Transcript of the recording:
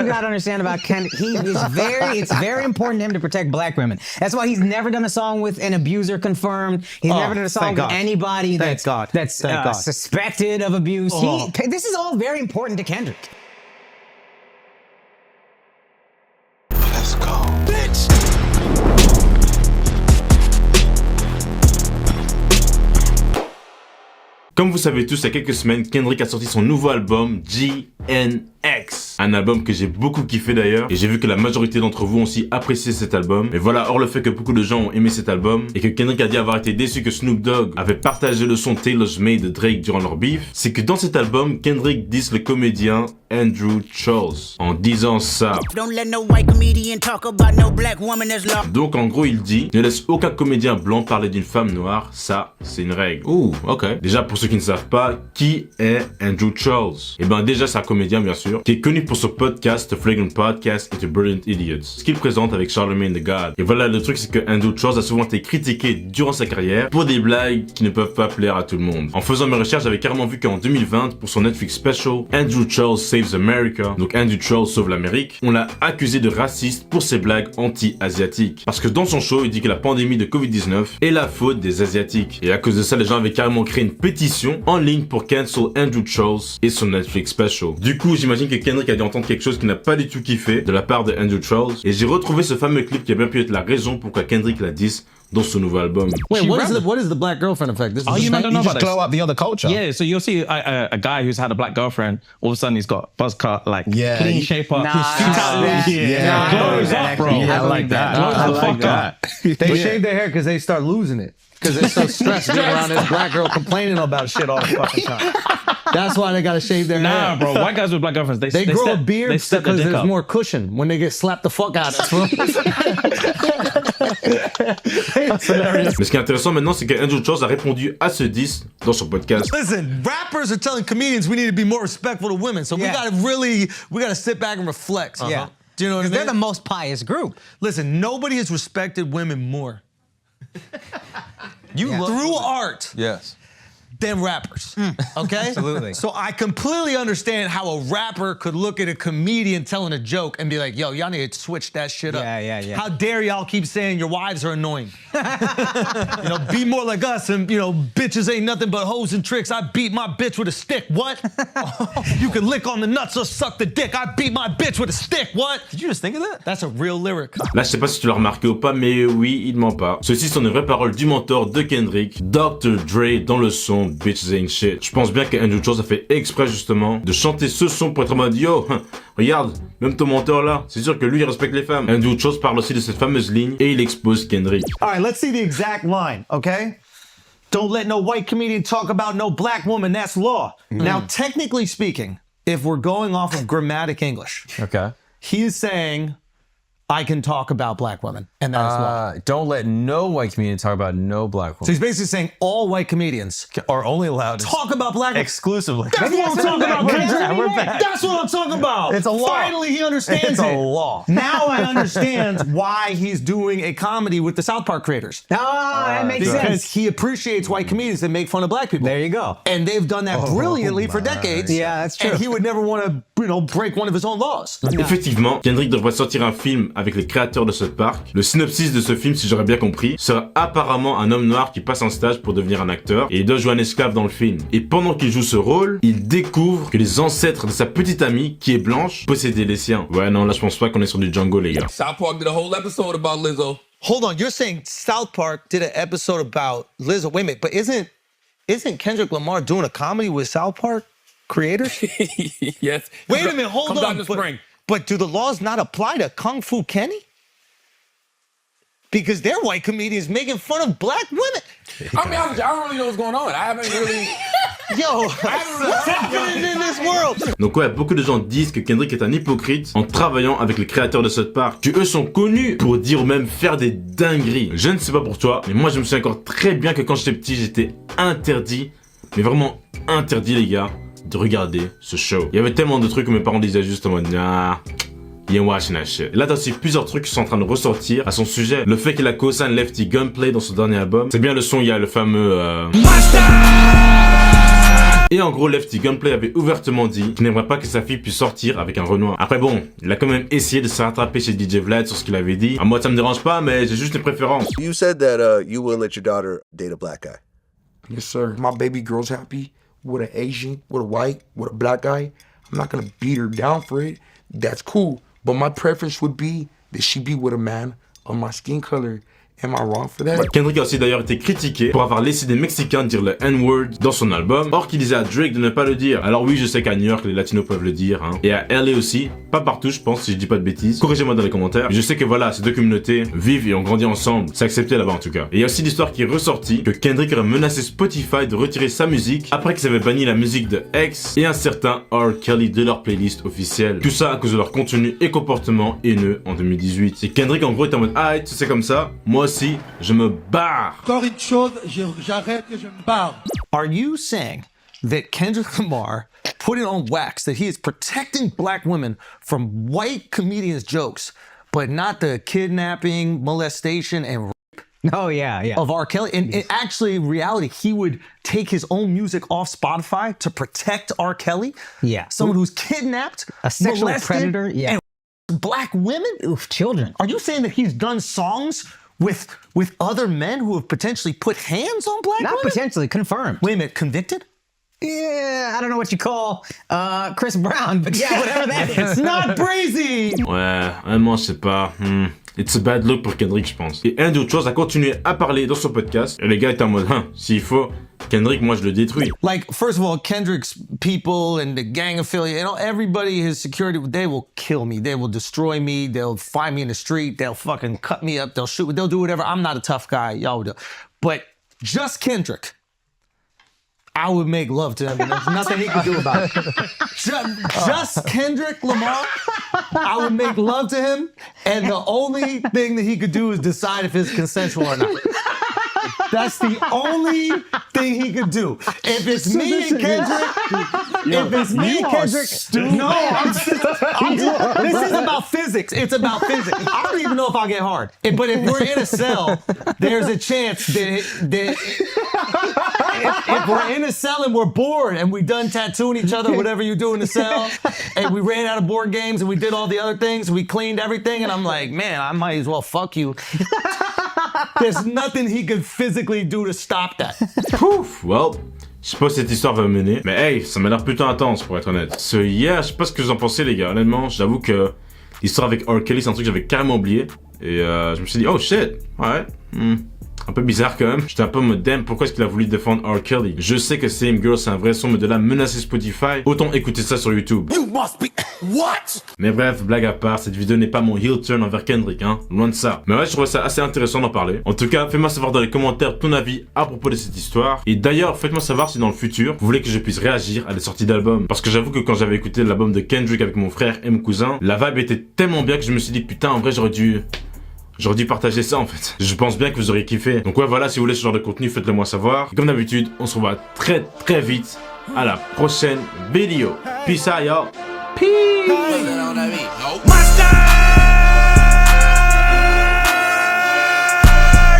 you gotta understand about Kendrick. It's very important to him to protect black women. That's why he's never done a song with an abuser confirmed. He's never done a song with anybody that's suspected of abuse. This is all very important to Kendrick. Let's go. Bitch! Comme vous savez tous, il y a quelques semaines, Kendrick a sorti son nouveau album, GNX. Un album que j'ai beaucoup kiffé d'ailleurs, et j'ai vu que la majorité d'entre vous ont aussi apprécié cet album. Mais voilà, hors le fait que beaucoup de gens ont aimé cet album, et que Kendrick a dit avoir été déçu que Snoop Dogg avait partagé le son Taylor's Made de Drake durant leur beef, c'est que dans cet album, Kendrick diss le comédien Andrew Charles, en disant ça. Donc en gros, il dit, ne laisse aucun comédien blanc parler d'une femme noire, ça, c'est une règle. Ouh, ok. Déjà, pour ceux qui ne savent pas, qui est Andrew Charles? Eh ben déjà, c'est un comédien, bien sûr, qui est connu pour son podcast, The Flagrant Podcast et The Brilliant Idiots, ce qu'il présente avec Charlemagne the God. Et voilà, le truc, c'est que Andrew Charles a souvent été critiqué durant sa carrière pour des blagues qui ne peuvent pas plaire à tout le monde. En faisant mes recherches, j'avais carrément vu qu'en 2020, pour son Netflix special, Andrew Charles Saves America, donc Andrew Charles sauve l'Amérique, on l'a accusé de raciste pour ses blagues anti-asiatiques. Parce que dans son show, il dit que la pandémie de Covid-19 est la faute des Asiatiques. Et à cause de ça, les gens avaient carrément créé une pétition en ligne pour cancel Andrew Charles et son Netflix special. Du coup, j'imagine que Kendrick a dû entendre quelque chose qu'il n'a pas du tout kiffé de la part de Andrew Charles. Et j'ai retrouvé ce fameux clip qui a bien pu être la raison pourquoi Kendrick l'a dit dans son nouveau album. Wait, what is the black girlfriend effect? This is You don't know about glow up the other culture. Yeah, so you'll see a guy who's had a black girlfriend, all of a sudden he's got buzz cut, like clean shape up. Glows up, bro. I like that. Glows the fuck up. They shave their hair because they start losing it. Because they're so stressed being around this black girl complaining about shit all the fucking time. That's why they gotta shave their hair. Nah, bro. White guys with black girlfriends, they grow a beard because there's up. more cushion when they get slapped the fuck out of. That's hilarious. Mais ce qui est intéressant maintenant, c'est que Andrew Charles a répondu à ce diss dans son podcast. Listen, rappers are telling comedians we need to be more respectful to women, so we gotta sit back and reflect. Yeah. Do you know what I mean? They're the most pious group. Listen, nobody has respected women more. Through art. Yes. Than rappers, okay? Absolutely. So I completely understand how a rapper could look at a comedian telling a joke and be like, yo, y'all need to switch that shit up. Yeah. How dare y'all keep saying your wives are annoying? Be more like us and, bitches ain't nothing but hoes and tricks. I beat my bitch with a stick. What? You can lick on the nuts or suck the dick. I beat my bitch with a stick. What? Did you just think of that? That's a real lyric. Là, je sais pas si tu l'as remarqué ou pas, mais oui, il ment pas. Ceci sont les vraies paroles du mentor de Kendrick, Dr. Dre, dans le son Bitches Ain't Shit. Je pense bien que Andrew Charles a fait exprès justement de chanter ce son pour être en mode yo, regarde, même ton mentor là, c'est sûr que lui il respecte les femmes. Andrew Charles parle aussi de cette fameuse ligne et il expose Kendrick. All right, let's see the exact line, okay? Don't let no white comedian talk about no black woman, that's law. Now, technically speaking, if we're going off of grammatic English, Okay. he is saying, I can talk about black women, and that is law. Don't let no white comedian talk about no black So woman. he's basically saying all white comedians Are only allowed to talk about black women. exclusively. That's what I'm talking about, Kendrick. We're back. That's what I'm talking about. It's a law. Finally, he understands It's a law. Now I understand why he's doing a comedy with the South Park creators. That makes Because sense. he appreciates white comedians that make fun of black people. There you go. And they've done that brilliantly for decades. Yeah, that's true. And he would never want to, break one of his own laws. Effectivement, Kendrick devrait sortir un film avec les créateurs de South Park. Le synopsis de ce film, si j'aurais bien compris, sera apparemment un homme noir qui passe un stage pour devenir un acteur et il doit jouer un esclave dans le film. Et pendant qu'il joue ce rôle, il découvre que les ancêtres de sa petite amie, qui est blanche, possédaient les siens. Ouais, non, là je pense pas qu'on est sur du Django, les gars. South Park did a whole episode about Lizzo. Hold on, you're saying South Park did an episode about Lizzo. Wait a minute, but isn't Kendrick Lamar doing a comedy with South Park creators? Yes. Wait a minute, hold Comes on. out in the spring. But do the laws not apply to Kung Fu Kenny? Because they're white comedians making fun of black women. I mean, I don't really know what's going on. I haven't really... Yo, what's happening in this world? Donc ouais, beaucoup de gens disent que Kendrick est un hypocrite en travaillant avec les créateurs de South Park, qui eux sont connus pour dire ou même faire des dingueries. Je ne sais pas pour toi, mais moi je me souviens encore très bien que quand j'étais petit, j'étais interdit, mais vraiment interdit les gars, de regarder ce show. Il y avait tellement de trucs que mes parents disaient juste en mode nah, you ain't watching that shit. Et là t'as aussi plusieurs trucs qui sont en train de ressortir à son sujet. Le fait qu'il a co-signé Lefty Gunplay dans son dernier album, c'est bien le son, il y a le fameux Et en gros, Lefty Gunplay avait ouvertement dit qu'il n'aimerait pas que sa fille puisse sortir avec un Renoir. Après bon, il a quand même essayé de se rattraper chez DJ Vlad sur ce qu'il avait dit. À moi ça me dérange pas, mais j'ai juste une préférence. You said that you will let your daughter date a black guy. Yes, sir. My baby girl's happy with an Asian, with a white, with a black guy. I'm not gonna beat her down for it. That's cool. But my preference would be that she be with a man of my skin color. Am I wrong for that? Kendrick a aussi d'ailleurs été critiqué pour avoir laissé des Mexicains dire le N-word dans son album, or qu'il disait à Drake de ne pas le dire. Alors oui, je sais qu'à New York, les Latinos peuvent le dire, hein. Et à LA aussi, pas partout je pense, si je dis pas de bêtises. Corrigez-moi dans les commentaires. Mais je sais que voilà, ces deux communautés vivent et ont grandi ensemble. C'est accepté là-bas en tout cas. Et il y a aussi l'histoire qui est ressortie que Kendrick aurait menacé Spotify de retirer sa musique après qu'ils avaient banni la musique de X et un certain R. Kelly de leur playlist officielle. Tout ça à cause de leur contenu et comportement haineux en 2018. Et Kendrick en gros est en mode ah, c'est comme ça, moi aussi, je me barre. Encore une chose, j'arrête et je me barre. Are you saying that Kendrick Lamar put it on wax that he is protecting black women from white comedians' jokes, but not the kidnapping, molestation, and Oh yeah. of R. Kelly? And actually, in reality, he would take his own music off Spotify to protect R. Kelly? Yeah. Someone who's kidnapped, A sexual molested, predator. Yeah. and black women? Oof, children. Are you saying that he's done songs with other men who have potentially put hands on black Not women? potentially, confirmed. Wait a minute, convicted? Yeah, I don't know what you call Chris Brown, but yeah, whatever that is. Not brazy! Ouais, vraiment, je sais pas. It's a bad look pour Kendrick, je pense. Et Andrew Chose a continué à parler dans son podcast. Et les gars étaient en mode, s'il faut, Kendrick, moi je le détruis. Like, first of all, Kendrick's people and the gang affiliate, you know, everybody, his security, they will kill me. They will destroy me. They'll find me in the street. They'll fucking cut me up. They'll shoot me. They'll do whatever. I'm not a tough guy. Y'all do. But just Kendrick, I would make love to him, and there's nothing he could do about it. Just Kendrick Lamar, I would make love to him, and the only thing that he could do is decide if it's consensual or not. That's the only thing he could do. If it's me and Kendrick, this is about physics. It's about physics. I don't even know if I'll get hard. But if we're in a cell, there's a chance that if we're in a cell and we're bored and we done tattooing each other, whatever you do in the cell, and we ran out of board games and we did all the other things, we cleaned everything, and I'm like, man, I might as well fuck you. There's nothing he could physically do to stop that. Pouf, well, je sais pas où cette histoire va mener, mais hey, ça m'a l'air plutôt intense pour être honnête. So yeah, je sais pas ce que vous en pensez les gars, honnêtement, j'avoue que l'histoire avec R. Kelly c'est un truc que j'avais carrément oublié, et je me suis dit, oh shit, ouais, un peu bizarre quand même. J'étais un peu en mode damn, pourquoi est-ce qu'il a voulu défendre R. Kelly? Je sais que Same Girl c'est un vrai son, mais de là menacer Spotify, autant écouter ça sur YouTube. You must be... What? Mais bref, blague à part, cette vidéo n'est pas mon heel turn envers Kendrick, hein, loin de ça. Mais ouais, je trouvais ça assez intéressant d'en parler. En tout cas, fais-moi savoir dans les commentaires ton avis à propos de cette histoire. Et d'ailleurs, faites-moi savoir si dans le futur, vous voulez que je puisse réagir à des sorties d'albums. Parce que j'avoue que quand j'avais écouté l'album de Kendrick avec mon frère et mon cousin, la vibe était tellement bien que je me suis dit, putain, en vrai, j'aurais dû partager ça en fait. Je pense bien que vous auriez kiffé. Donc ouais, voilà, si vous voulez ce genre de contenu, faites-le moi savoir. Et comme d'habitude, on se revoit très très vite à la prochaine vidéo. Peace out, y'all. Peace.